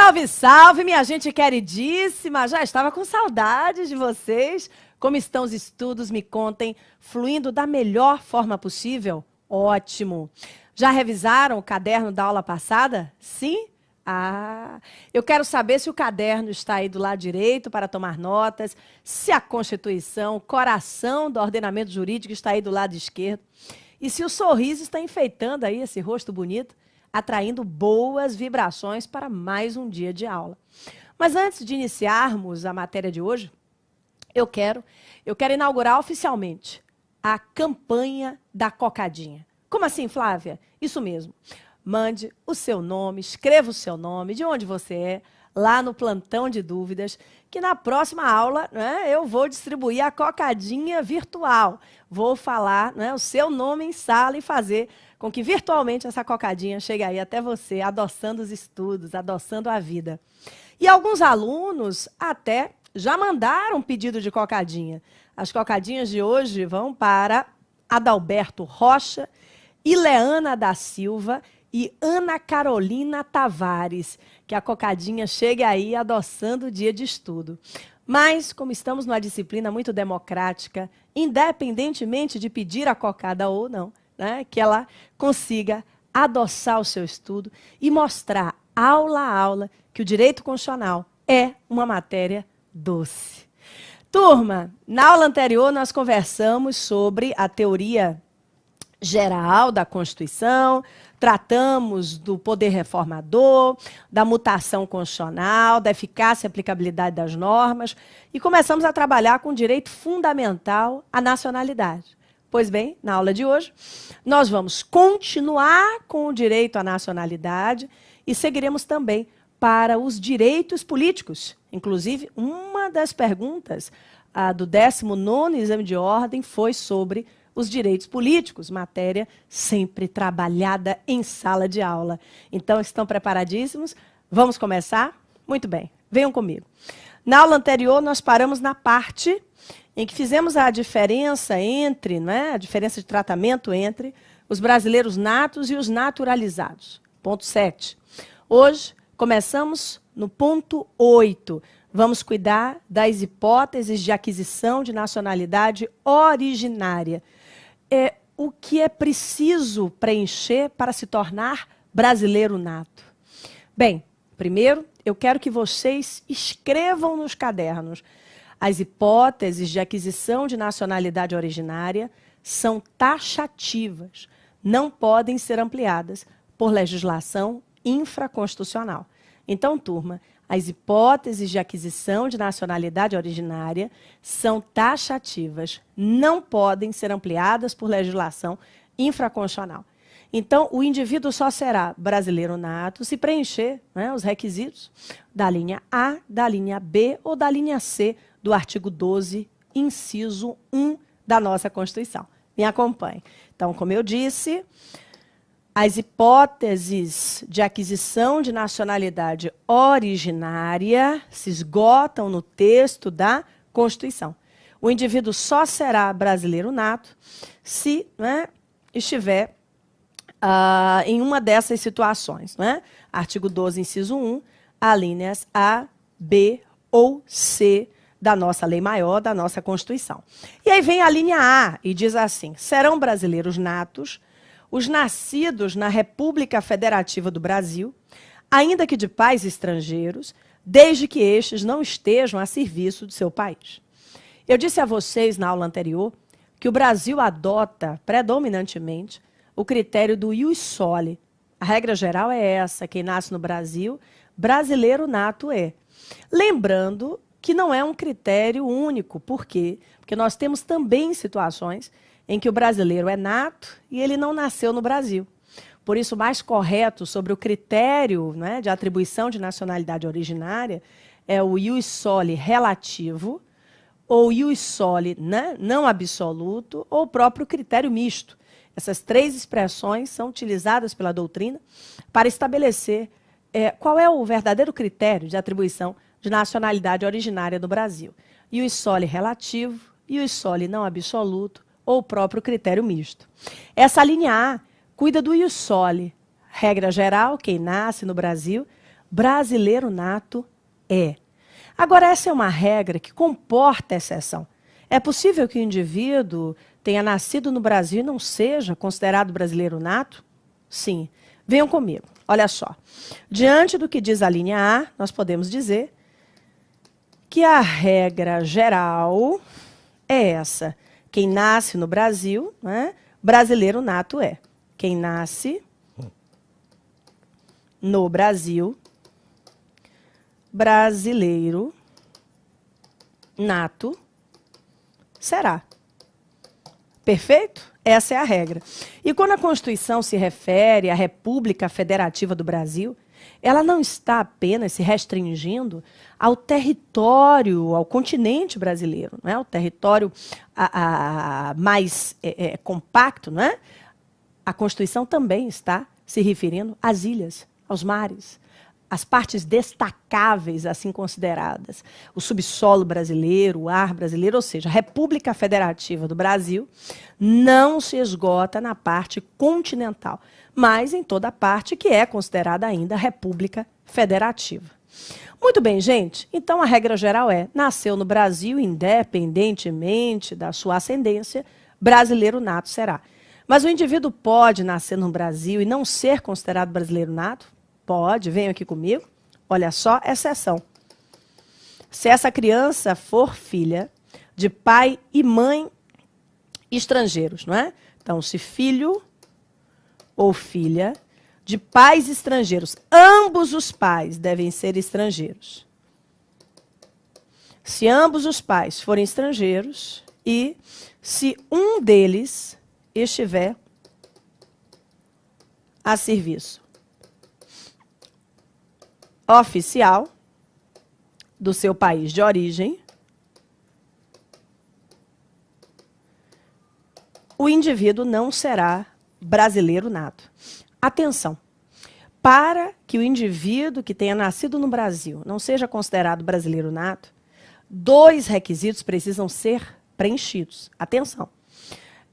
Salve, salve, minha gente queridíssima! Já estava com saudades de vocês. Como estão os estudos? Me contem. Fluindo da melhor forma possível? Ótimo! Já revisaram o caderno da aula passada? Sim? Eu quero saber se o caderno está aí do lado direito para tomar notas, se a Constituição, o coração do ordenamento jurídico está aí do lado esquerdo, e se o sorriso está enfeitando aí esse rosto bonito, atraindo boas vibrações para mais um dia de aula. Mas antes de iniciarmos a matéria de hoje, eu quero inaugurar oficialmente a campanha da cocadinha. Como assim, Flávia? Isso mesmo. Mande o seu nome, escreva o seu nome, de onde você é, lá no plantão de dúvidas, que na próxima aula, né, eu vou distribuir a cocadinha virtual. Vou falar, né, o seu nome em sala e fazer com que virtualmente essa cocadinha chegue aí até você, adoçando os estudos, adoçando a vida. E alguns alunos até já mandaram pedido de cocadinha. As cocadinhas de hoje vão para Adalberto Rocha, Ileana da Silva e Ana Carolina Tavares, que a cocadinha chegue aí adoçando o dia de estudo. Mas, como estamos numa disciplina muito democrática, independentemente de pedir a cocada ou não, né, que ela consiga adoçar o seu estudo e mostrar aula a aula que o direito constitucional é uma matéria doce. Turma, na aula anterior nós conversamos sobre a teoria geral da Constituição, tratamos do poder reformador, da mutação constitucional, da eficácia e aplicabilidade das normas e começamos a trabalhar com o direito fundamental à nacionalidade. Pois bem, na aula de hoje, nós vamos continuar com o direito à nacionalidade e seguiremos também para os direitos políticos. Inclusive, uma das perguntas do 19º exame de ordem foi sobre os direitos políticos, matéria sempre trabalhada em sala de aula. Então, estão preparadíssimos? Vamos começar? Muito bem, venham comigo. Na aula anterior, nós paramos na parte em que fizemos a diferença entre, né, a diferença de tratamento entre os brasileiros natos e os naturalizados. Ponto 7. Hoje, começamos no ponto 8. Vamos cuidar das hipóteses de aquisição de nacionalidade originária. O que é preciso preencher para se tornar brasileiro nato? Bem, primeiro, eu quero que vocês escrevam nos cadernos. As hipóteses de aquisição de nacionalidade originária são taxativas, não podem ser ampliadas por legislação infraconstitucional. Então, turma, as hipóteses de aquisição de nacionalidade originária são taxativas, não podem ser ampliadas por legislação infraconstitucional. Então, o indivíduo só será brasileiro nato se preencher, né, os requisitos da linha A, da linha B ou da linha C do artigo 12, inciso 1 da nossa Constituição. Me acompanhe. Então, como eu disse, as hipóteses de aquisição de nacionalidade originária se esgotam no texto da Constituição. O indivíduo só será brasileiro nato se, né, estiver em uma dessas situações. Né? Artigo 12, inciso 1, alíneas A, B ou C da nossa lei maior, da nossa Constituição. E aí vem a linha A e diz assim: serão brasileiros natos os nascidos na República Federativa do Brasil, ainda que de pais estrangeiros, desde que estes não estejam a serviço do seu país. Eu disse a vocês na aula anterior que o Brasil adota predominantemente o critério do ius soli. A regra geral é essa: quem nasce no Brasil, brasileiro nato é. Lembrando que não é um critério único. Por quê? Porque nós temos também situações em que o brasileiro é nato e ele não nasceu no Brasil. Por isso, o mais correto sobre o critério, né, de atribuição de nacionalidade originária é o ius soli relativo, ou ius soli, né, não absoluto, ou o próprio critério misto. Essas três expressões são utilizadas pela doutrina para estabelecer qual é o verdadeiro critério de atribuição de nacionalidade originária do Brasil. Ius soli relativo, ius soli não absoluto, ou o próprio critério misto. Essa linha A cuida do ius soli. Regra geral, quem nasce no Brasil, brasileiro nato é. Agora, essa é uma regra que comporta exceção. É possível que o indivíduo tenha nascido no Brasil e não seja considerado brasileiro nato? Sim. Venham comigo. Olha só. Diante do que diz a linha A, nós podemos dizer que a regra geral é essa. Quem nasce no Brasil, né, brasileiro nato é. Quem nasce no Brasil, brasileiro nato será. Perfeito? Essa é a regra. E quando a Constituição se refere à República Federativa do Brasil, ela não está apenas se restringindo ao território, ao continente brasileiro, não é? O território mais compacto, não é? A Constituição também está se referindo às ilhas, aos mares, as partes destacáveis assim consideradas, o subsolo brasileiro, o ar brasileiro, ou seja, a República Federativa do Brasil não se esgota na parte continental, mas em toda a parte que é considerada ainda República Federativa. Muito bem, gente. Então, a regra geral é, nasceu no Brasil, independentemente da sua ascendência, brasileiro nato será. Mas o indivíduo pode nascer no Brasil e não ser considerado brasileiro nato? Pode, venham aqui comigo. Olha só, exceção. Se essa criança for filha de pai e mãe estrangeiros, não é? Então, se filho ou filha de pais estrangeiros, ambos os pais devem ser estrangeiros. Se ambos os pais forem estrangeiros e se um deles estiver a serviço oficial do seu país de origem, o indivíduo não será brasileiro nato. Atenção! Para que o indivíduo que tenha nascido no Brasil não seja considerado brasileiro nato, 2 requisitos precisam ser preenchidos. Atenção!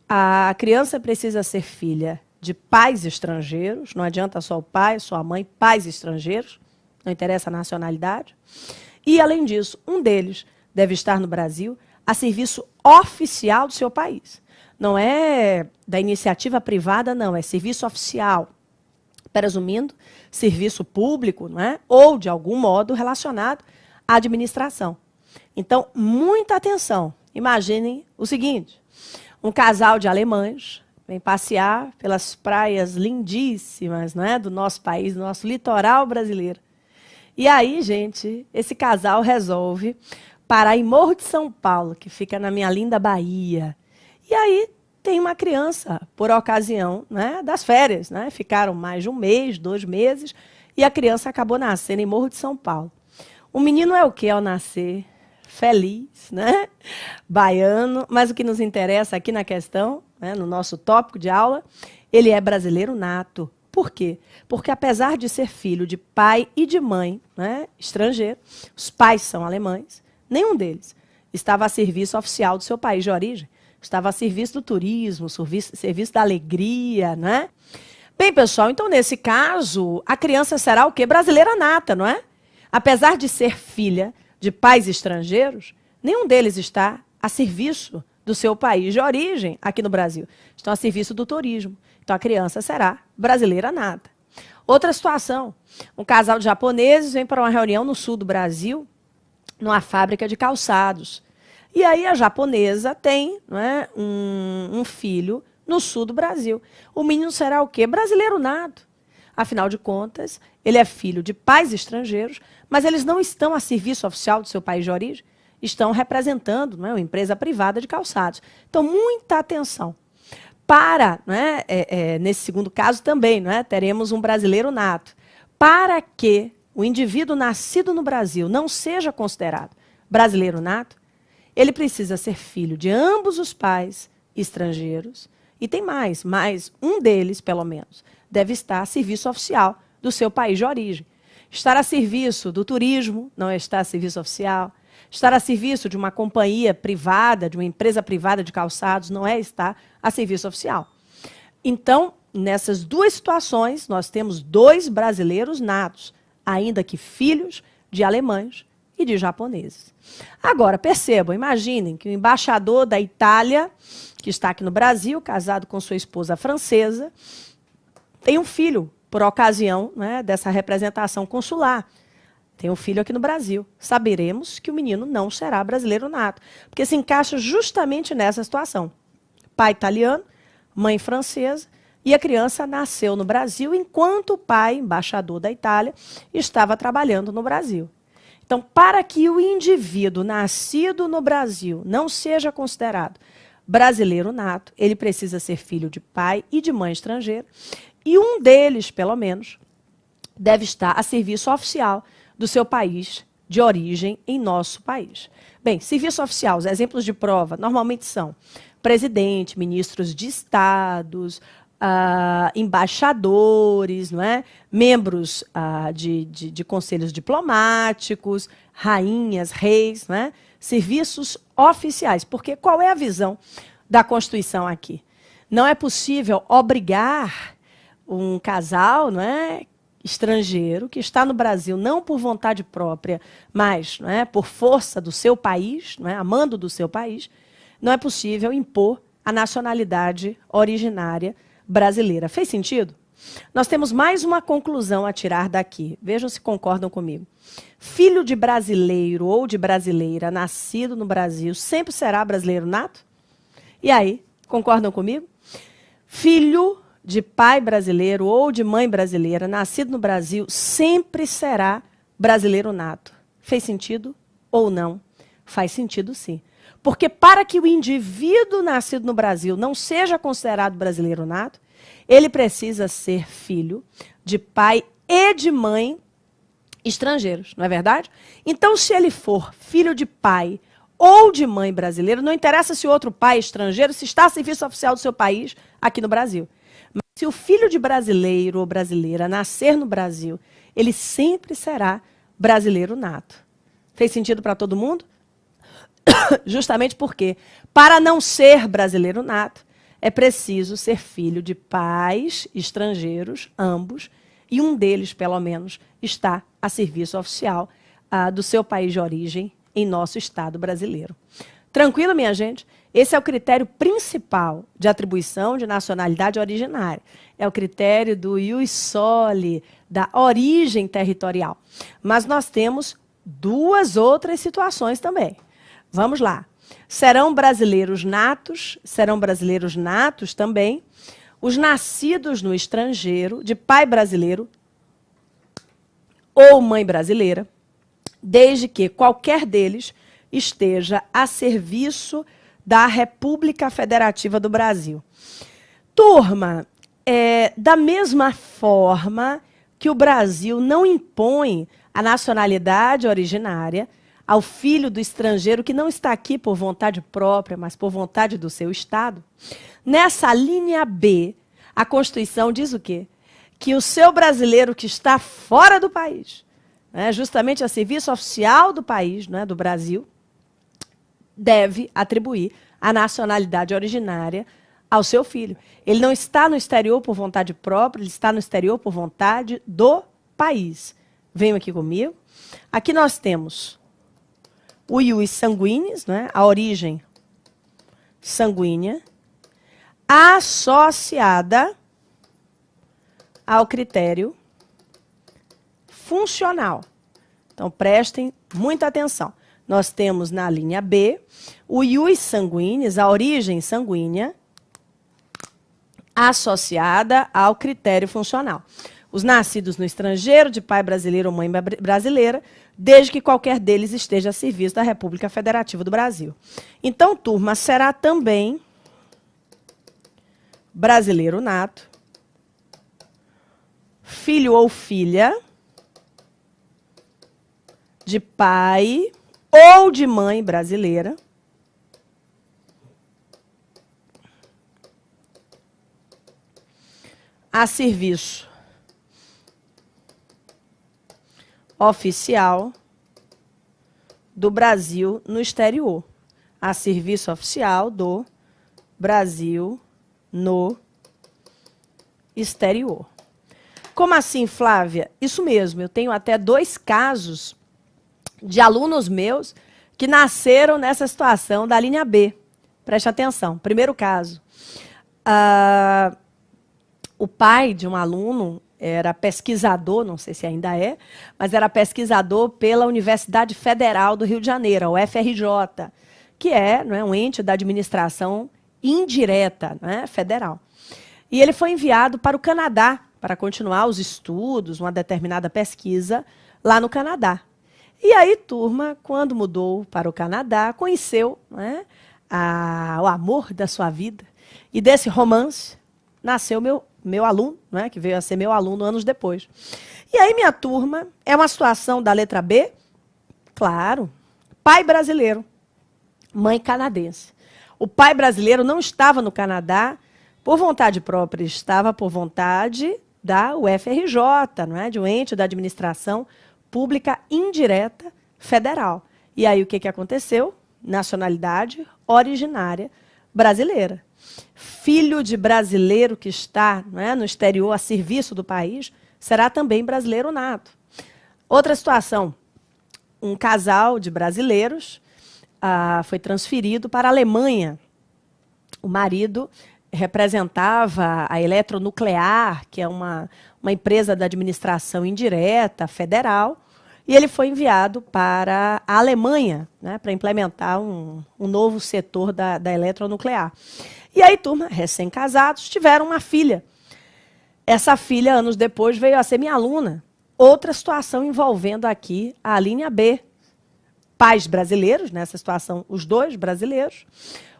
A criança precisa ser filha de pais estrangeiros, não adianta só o pai, só a mãe, pais estrangeiros, não interessa a nacionalidade. E, além disso, um deles deve estar no Brasil a serviço oficial do seu país. Não é da iniciativa privada, não, é serviço oficial. Presumindo serviço público, não é? Ou, de algum modo, relacionado à administração. Então, muita atenção. Imaginem o seguinte, um casal de alemães vem passear pelas praias lindíssimas, não é? Do nosso país, do nosso litoral brasileiro. E aí, gente, esse casal resolve parar em Morro de São Paulo, que fica na minha linda Bahia. E aí tem uma criança, por ocasião, né, das férias, né? Ficaram mais de 1 mês, 2 meses, e a criança acabou nascendo em Morro de São Paulo. O menino é o quê ao nascer? Feliz, né? Baiano, mas o que nos interessa aqui na questão, né, no nosso tópico de aula, ele é brasileiro nato. Por quê? Porque, apesar de ser filho de pai e de mãe, né, estrangeiro, os pais são alemães, nenhum deles estava a serviço oficial do seu país de origem. Estava a serviço do turismo, serviço da alegria, né? Bem, pessoal, então, nesse caso, a criança será o quê? Brasileira nata, não é? Apesar de ser filha de pais estrangeiros, nenhum deles está a serviço do seu país de origem aqui no Brasil. Estão a serviço do turismo. Então, a criança será brasileira nata. Outra situação, um casal de japoneses vem para uma reunião no sul do Brasil, numa fábrica de calçados. E aí a japonesa tem, não é, um filho no sul do Brasil. O menino será o quê? Brasileiro nato. Afinal de contas, ele é filho de pais estrangeiros, mas eles não estão a serviço oficial do seu país de origem, estão representando, não é, uma empresa privada de calçados. Então, muita atenção. Nesse segundo caso também, não é, teremos um brasileiro nato. Para que o indivíduo nascido no Brasil não seja considerado brasileiro nato, ele precisa ser filho de ambos os pais estrangeiros, e tem mais um deles, pelo menos, deve estar a serviço oficial do seu país de origem. Estar a serviço do turismo não é estar a serviço oficial. Estar a serviço de uma companhia privada, de uma empresa privada de calçados, não é estar a serviço oficial. Então, nessas 2 situações, nós temos 2 brasileiros natos. ainda que filhos de alemães e de japoneses. Agora, percebam, imaginem que o embaixador da Itália, que está aqui no Brasil, casado com sua esposa francesa, tem um filho, por ocasião, né, dessa representação consular. Tem um filho aqui no Brasil. Saberemos que o menino não será brasileiro nato, porque se encaixa justamente nessa situação. Pai italiano, mãe francesa, e a criança nasceu no Brasil enquanto o pai, embaixador da Itália, estava trabalhando no Brasil. Então, para que o indivíduo nascido no Brasil não seja considerado brasileiro nato, ele precisa ser filho de pai e de mãe estrangeira, e um deles, pelo menos, deve estar a serviço oficial do seu país de origem em nosso país. Bem, serviço oficial, os exemplos de prova normalmente são presidente, ministros de estados, embaixadores, não é? Membros de conselhos diplomáticos, rainhas, reis, não é? Serviços oficiais. Porque qual é a visão da Constituição aqui? Não é possível obrigar um casal, não é, estrangeiro que está no Brasil não por vontade própria, mas, não é, por força do seu país, não é, amando do seu país, não é possível impor a nacionalidade originária brasileira. Fez sentido? Nós temos mais uma conclusão a tirar daqui. Vejam se concordam comigo. Filho de brasileiro ou de brasileira nascido no Brasil sempre será brasileiro nato? E aí, concordam comigo? Filho de pai brasileiro ou de mãe brasileira nascido no Brasil sempre será brasileiro nato. Fez sentido ou não? Faz sentido, sim. Porque para que o indivíduo nascido no Brasil não seja considerado brasileiro nato, ele precisa ser filho de pai e de mãe estrangeiros, não é verdade? Então, se ele for filho de pai ou de mãe brasileira, não interessa se o outro pai é estrangeiro, se está a serviço oficial do seu país aqui no Brasil. Mas se o filho de brasileiro ou brasileira nascer no Brasil, ele sempre será brasileiro nato. Fez sentido para todo mundo? Justamente porque, para não ser brasileiro nato, é preciso ser filho de pais estrangeiros, ambos, e um deles, pelo menos, está a serviço oficial do seu país de origem em nosso Estado brasileiro. Tranquilo, minha gente? Esse é o critério principal de atribuição de nacionalidade originária. É o critério do ius soli, da origem territorial. Mas nós temos duas outras situações também. Vamos lá. Serão brasileiros natos também os nascidos no estrangeiro, de pai brasileiro ou mãe brasileira, desde que qualquer deles esteja a serviço da República Federativa do Brasil. Turma, da mesma forma que o Brasil não impõe a nacionalidade originária ao filho do estrangeiro que não está aqui por vontade própria, mas por vontade do seu Estado, nessa linha B, a Constituição diz o quê? Que o seu brasileiro que está fora do país, né, justamente a serviço oficial do país, né, do Brasil, deve atribuir a nacionalidade originária ao seu filho. Ele não está no exterior por vontade própria, ele está no exterior por vontade do país. Venham aqui comigo. Aqui nós temos o ius sanguinis, né, a origem sanguínea, associada ao critério funcional. Então, prestem muita atenção. Nós temos na linha B o ius sanguinis, a origem sanguínea, associada ao critério funcional. Os nascidos no estrangeiro, de pai brasileiro ou mãe brasileira, desde que qualquer deles esteja a serviço da República Federativa do Brasil. Então, turma, será também brasileiro nato, filho ou filha de pai ou de mãe brasileira, a serviço oficial do Brasil no exterior. A serviço oficial do Brasil no exterior. Como assim, Flávia? Isso mesmo, eu tenho até 2 casos de alunos meus que nasceram nessa situação da linha B. Preste atenção. Primeiro caso. O pai de um aluno era pesquisador, não sei se ainda é, mas era pesquisador pela Universidade Federal do Rio de Janeiro, a UFRJ, que é, não é, um ente da administração indireta, né, federal. E ele foi enviado para o Canadá para continuar os estudos, uma determinada pesquisa lá no Canadá. E aí, turma, quando mudou para o Canadá, conheceu, né, o amor da sua vida. E desse romance nasceu meu aluno, né, que veio a ser meu aluno anos depois. E aí, minha turma, é uma situação da letra B? Claro. Pai brasileiro, mãe canadense. O pai brasileiro não estava no Canadá por vontade própria, estava por vontade da UFRJ, não é? De um ente da administração pública indireta federal. E aí o que aconteceu? Nacionalidade originária brasileira. Filho de brasileiro que está, não é, no exterior a serviço do país, será também brasileiro nato. Outra situação, um casal de brasileiros foi transferido para a Alemanha. O marido representava a Eletronuclear, que é uma empresa da administração indireta federal, e ele foi enviado para a Alemanha, né, para implementar um novo setor da eletronuclear. E aí, turma, recém-casados, tiveram uma filha. Essa filha, anos depois, veio a ser minha aluna. Outra situação envolvendo aqui a linha B. Pais brasileiros, nessa situação, os 2 brasileiros.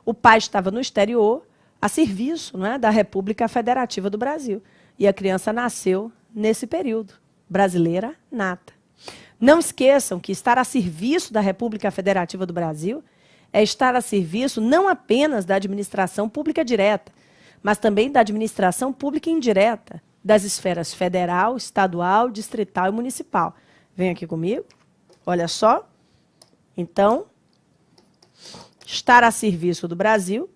O pai estava no exterior, a serviço, não é, da República Federativa do Brasil. E a criança nasceu nesse período, brasileira nata. Não esqueçam que estar a serviço da República Federativa do Brasil é estar a serviço não apenas da administração pública direta, mas também da administração pública indireta, das esferas federal, estadual, distrital e municipal. Vem aqui comigo, olha só. Então, estar a serviço do Brasil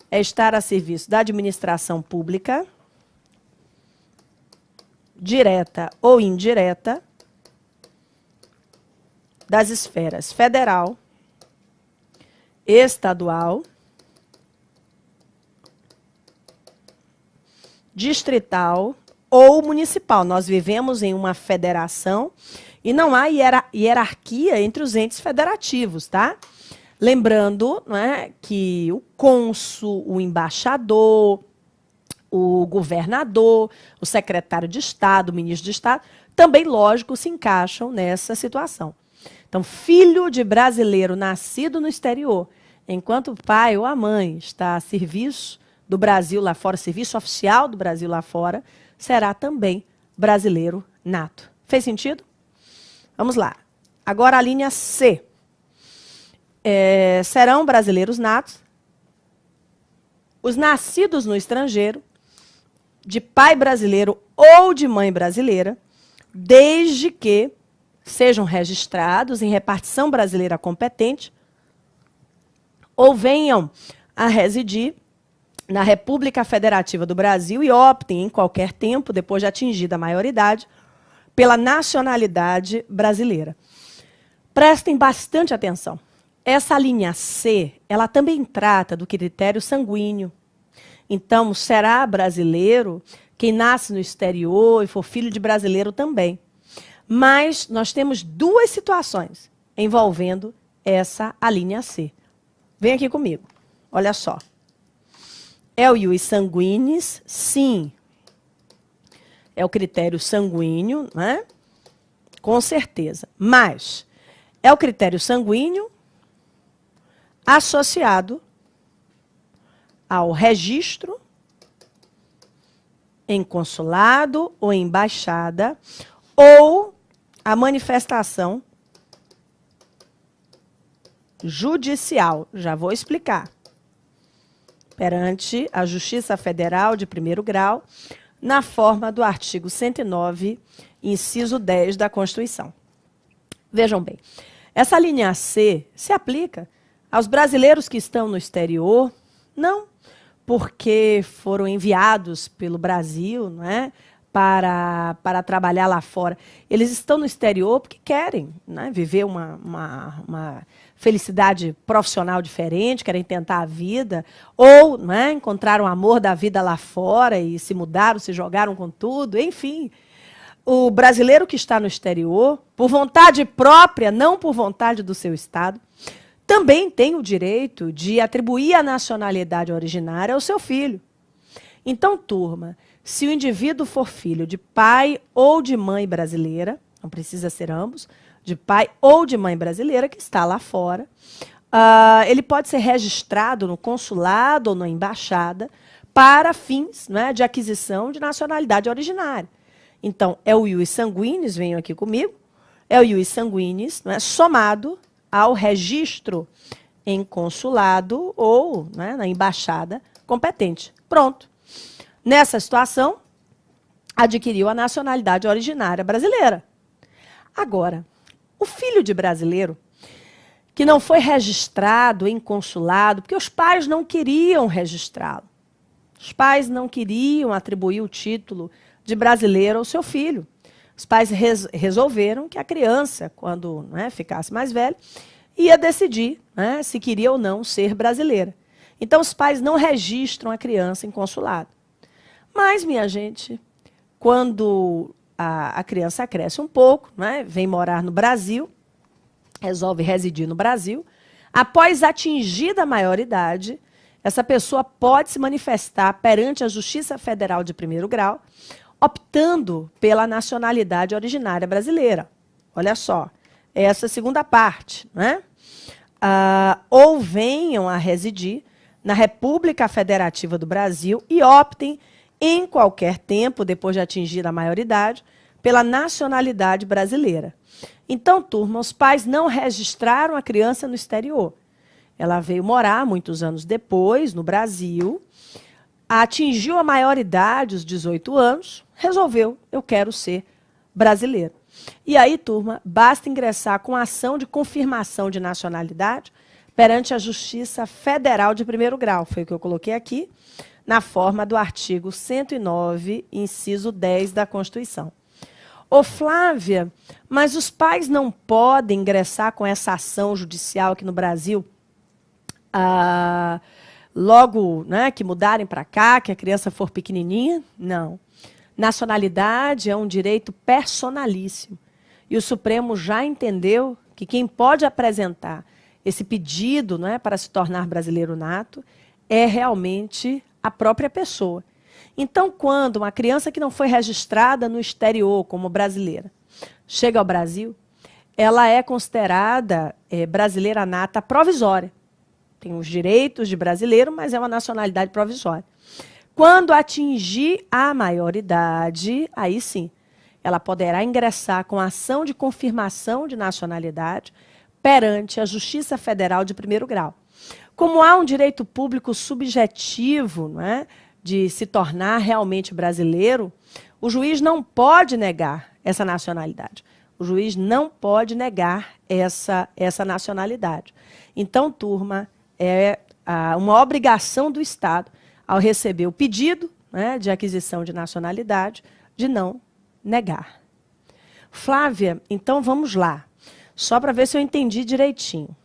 é estar a serviço da administração pública, direta ou indireta, das esferas federal, estadual, distrital ou municipal. Nós vivemos em uma federação e não há hierarquia entre os entes federativos, tá? Lembrando, não é, que o cônsul, o embaixador, o governador, o secretário de Estado, o ministro de Estado, também, lógico, se encaixam nessa situação. Então, filho de brasileiro nascido no exterior, enquanto o pai ou a mãe está a serviço do Brasil lá fora, serviço oficial do Brasil lá fora, será também brasileiro nato. Fez sentido? Vamos lá. Agora a linha C. Serão brasileiros natos os nascidos no estrangeiro, de pai brasileiro ou de mãe brasileira, desde que sejam registrados em repartição brasileira competente ou venham a residir na República Federativa do Brasil e optem, em qualquer tempo, depois de atingida a maioridade, pela nacionalidade brasileira. Prestem bastante atenção. Essa linha C, ela também trata do critério sanguíneo. Então, será brasileiro quem nasce no exterior e for filho de brasileiro também. Mas nós temos 2 situações envolvendo a linha C. Vem aqui comigo. Olha só. É o ius sanguinis, sim. É o critério sanguíneo, né? Com certeza. Mas é o critério sanguíneo associado ao registro em consulado ou embaixada ou a manifestação judicial. Já vou explicar. Perante a Justiça Federal de primeiro grau, na forma do artigo 109, inciso 10 da Constituição. Vejam bem, essa linha C se aplica aos brasileiros que estão no exterior, não porque foram enviados pelo Brasil, não é, para trabalhar lá fora. Eles estão no exterior porque querem, né, viver uma felicidade profissional diferente, querem tentar a vida, ou, né, encontraram o amor da vida lá fora e se mudaram, se jogaram com tudo, enfim. O brasileiro que está no exterior, por vontade própria, não por vontade do seu Estado, também tem o direito de atribuir a nacionalidade originária ao seu filho. Então, turma, se o indivíduo for filho de pai ou de mãe brasileira, não precisa ser ambos, de pai ou de mãe brasileira que está lá fora, ele pode ser registrado no consulado ou na embaixada para fins, né, de aquisição de nacionalidade originária. Então, é o ius sanguinis, venham aqui comigo, é o ius sanguinis, né, somado ao registro em consulado ou, né, na embaixada competente. Pronto. Nessa situação, adquiriu a nacionalidade originária brasileira. Agora, o filho de brasileiro que não foi registrado em consulado, porque os pais não queriam registrá-lo. Os pais não queriam atribuir o título de brasileiro ao seu filho. Os pais resolveram que a criança, quando, né, ficasse mais velha, ia decidir, né, se queria ou não ser brasileira. Então, os pais não registram a criança em consulado. Mas, minha gente, quando a criança cresce um pouco, né, vem morar no Brasil, resolve residir no Brasil, após atingida a maioridade, essa pessoa pode se manifestar perante a Justiça Federal de primeiro grau, optando pela nacionalidade originária brasileira. Olha só, essa segunda parte, né? Ou venham a residir na República Federativa do Brasil e optem em qualquer tempo, depois de atingir a maioridade, pela nacionalidade brasileira. Então, turma, os pais não registraram a criança no exterior. Ela veio morar muitos anos depois, no Brasil, atingiu a maioridade, os 18 anos, resolveu, eu quero ser brasileiro. E aí, turma, basta ingressar com ação de confirmação de nacionalidade perante a Justiça Federal de primeiro grau. Foi o que eu coloquei aqui, na forma do artigo 109, inciso 10 da Constituição. Ô, Flávia, mas os pais não podem ingressar com essa ação judicial aqui no Brasil logo, né, que mudarem para cá, que a criança for pequenininha? Não. Nacionalidade é um direito personalíssimo. E o Supremo já entendeu que quem pode apresentar esse pedido, né, para se tornar brasileiro nato é realmente a própria pessoa. Então, quando uma criança que não foi registrada no exterior como brasileira chega ao Brasil, ela é considerada brasileira nata provisória. Tem os direitos de brasileiro, mas é uma nacionalidade provisória. Quando atingir a maioridade, aí sim, ela poderá ingressar com ação de confirmação de nacionalidade perante a Justiça Federal de primeiro grau. Como há um direito público subjetivo, não é, de se tornar realmente brasileiro, o juiz não pode negar essa nacionalidade. O juiz não pode negar essa nacionalidade. Então, turma, é uma obrigação do Estado, ao receber o pedido, né, de aquisição de nacionalidade, de não negar. Flávia, então vamos lá, só para ver se eu entendi direitinho.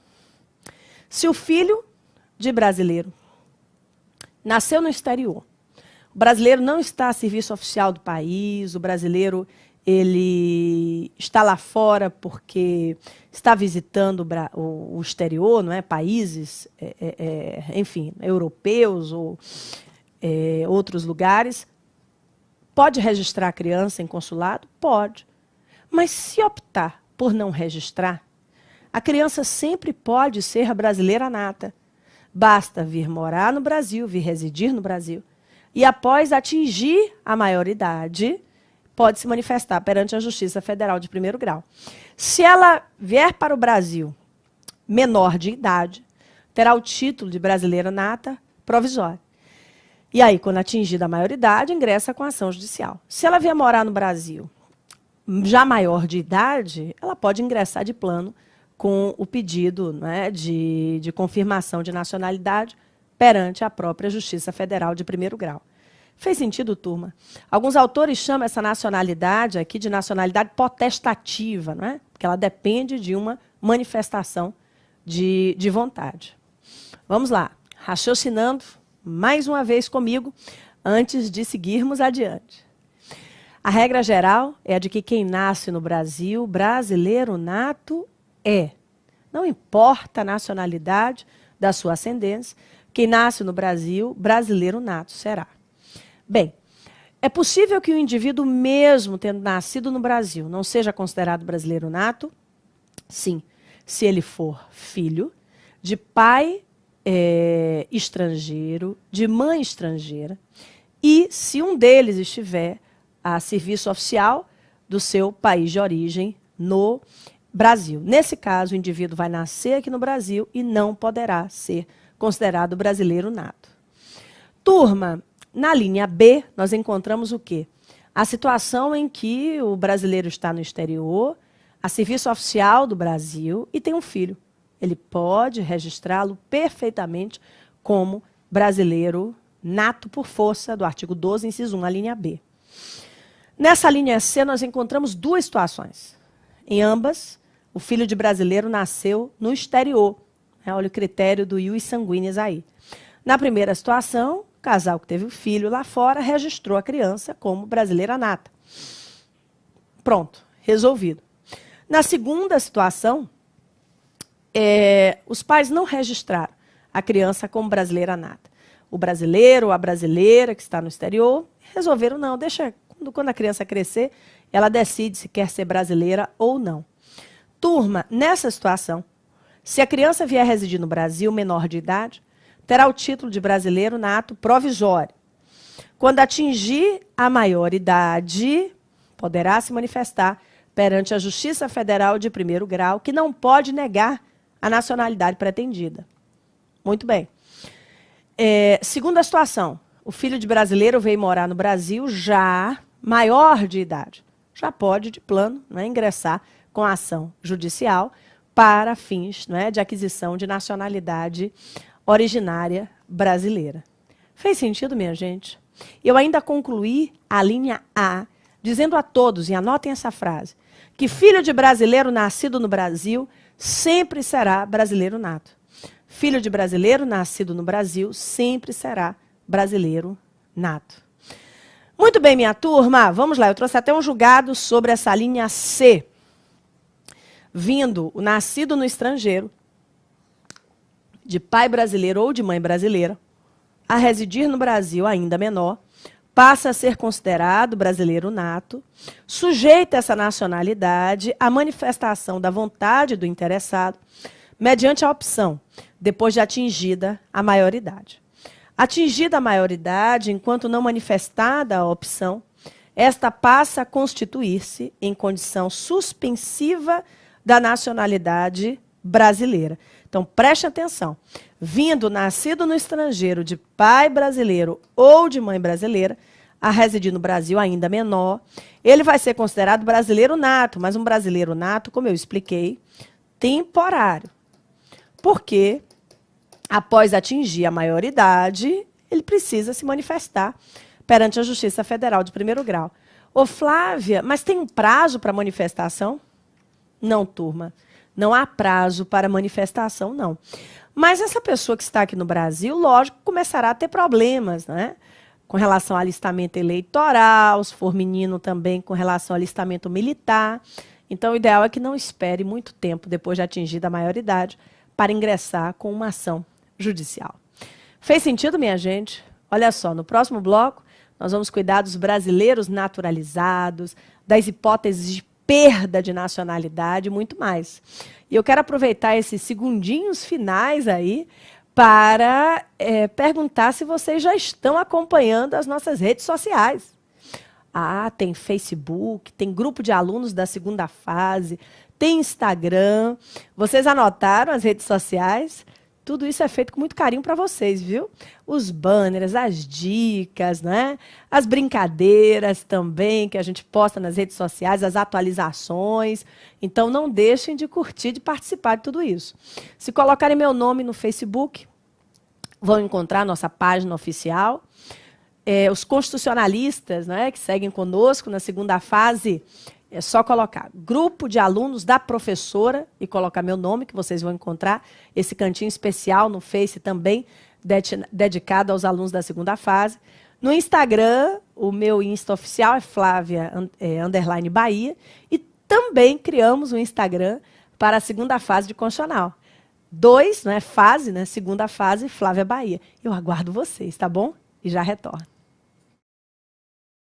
Se o filho de brasileiro nasceu no exterior, o brasileiro não está a serviço oficial do país, o brasileiro ele está lá fora porque está visitando o exterior, não é? Países, enfim, europeus ou outros lugares, pode registrar a criança em consulado? Pode. Mas se optar por não registrar, a criança sempre pode ser brasileira nata. Basta vir morar no Brasil, vir residir no Brasil. E após atingir a maioridade, pode se manifestar perante a Justiça Federal de primeiro grau. Se ela vier para o Brasil menor de idade, terá o título de brasileira nata provisório. E aí, quando atingida a maioridade, ingressa com ação judicial. Se ela vier morar no Brasil já maior de idade, ela pode ingressar de plano com o pedido, né, de confirmação de nacionalidade perante a própria Justiça Federal de primeiro grau. Fez sentido, turma? Alguns autores chamam essa nacionalidade aqui de nacionalidade potestativa, não é? Porque ela depende de uma manifestação de vontade. Vamos lá, raciocinando mais uma vez comigo, antes de seguirmos adiante. A regra geral é a de que quem nasce no Brasil, brasileiro nato é. Não importa a nacionalidade da sua ascendência, quem nasce no Brasil, brasileiro nato será. Bem, é possível que o indivíduo, mesmo tendo nascido no Brasil, não seja considerado brasileiro nato? Sim, se ele for filho de pai estrangeiro, de mãe estrangeira, e se um deles estiver a serviço oficial do seu país de origem no Brasil. Nesse caso, o indivíduo vai nascer aqui no Brasil e não poderá ser considerado brasileiro nato. Turma, na linha B, nós encontramos o quê? A situação em que o brasileiro está no exterior, a serviço oficial do Brasil e tem um filho. Ele pode registrá-lo perfeitamente como brasileiro nato por força do artigo 12, inciso 1, a linha B. Nessa linha C, nós encontramos duas situações. Em ambas, o filho de brasileiro nasceu no exterior. Olha o critério do ius sanguinis aí. Na primeira situação, o casal que teve o filho lá fora registrou a criança como brasileira nata. Pronto, resolvido. Na segunda situação, os pais não registraram a criança como brasileira nata. O brasileiro ou a brasileira que está no exterior resolveram não, deixa, quando a criança crescer, ela decide se quer ser brasileira ou não. Turma, nessa situação, se a criança vier residir no Brasil, menor de idade, terá o título de brasileiro nato provisório. Quando atingir a maioridade, poderá se manifestar perante a Justiça Federal de primeiro grau, que não pode negar a nacionalidade pretendida. Muito bem. Segunda situação, o filho de brasileiro veio morar no Brasil já maior de idade. Já pode, de plano, ingressar com a ação judicial para fins de aquisição de nacionalidade originária brasileira. Fez sentido, minha gente? Eu ainda concluí a linha A, dizendo a todos, e anotem essa frase, que filho de brasileiro nascido no Brasil sempre será brasileiro nato. Filho de brasileiro nascido no Brasil sempre será brasileiro nato. Muito bem, minha turma, vamos lá. Eu trouxe até um julgado sobre essa linha C. Vindo o nascido no estrangeiro, de pai brasileiro ou de mãe brasileira, a residir no Brasil ainda menor, passa a ser considerado brasileiro nato, sujeita essa nacionalidade à manifestação da vontade do interessado, mediante a opção, depois de atingida a maioridade. Atingida a maioridade, enquanto não manifestada a opção, esta passa a constituir-se em condição suspensiva da nacionalidade brasileira. Então, preste atenção. Vindo, nascido no estrangeiro, de pai brasileiro ou de mãe brasileira, a residir no Brasil ainda menor, ele vai ser considerado brasileiro nato, mas um brasileiro nato, como eu expliquei, temporário. Porque, após atingir a maioridade, ele precisa se manifestar perante a Justiça Federal de primeiro grau. Ô, Flávia, mas tem um prazo para manifestação? Não, turma. Não há prazo para manifestação, não. Mas essa pessoa que está aqui no Brasil, lógico, começará a ter problemas, né? Com relação ao alistamento eleitoral, se for menino também com relação ao alistamento militar. Então, o ideal é que não espere muito tempo depois de atingida a maioridade para ingressar com uma ação judicial. Fez sentido, minha gente? Olha só, no próximo bloco, nós vamos cuidar dos brasileiros naturalizados, das hipóteses de perda de nacionalidade e muito mais. E eu quero aproveitar esses segundinhos finais aí para perguntar se vocês já estão acompanhando as nossas redes sociais. Ah, tem Facebook, tem grupo de alunos da segunda fase, tem Instagram. Vocês anotaram as redes sociais? Tudo isso é feito com muito carinho para vocês, viu? Os banners, as dicas, né? As brincadeiras também que a gente posta nas redes sociais, as atualizações. Então, não deixem de curtir, de participar de tudo isso. Se colocarem meu nome no Facebook, vão encontrar nossa página oficial. os constitucionalistas, né, que seguem conosco na segunda fase, é só colocar grupo de alunos da professora e colocar meu nome, que vocês vão encontrar esse cantinho especial no Face também, dedicado aos alunos da segunda fase. No Instagram, o meu Insta oficial é Flávia _Bahia. E também criamos um Instagram para a segunda fase de Constitucional. 2, né, fase, né, segunda fase, Flávia Bahia. Eu aguardo vocês, tá bom? E já retorno.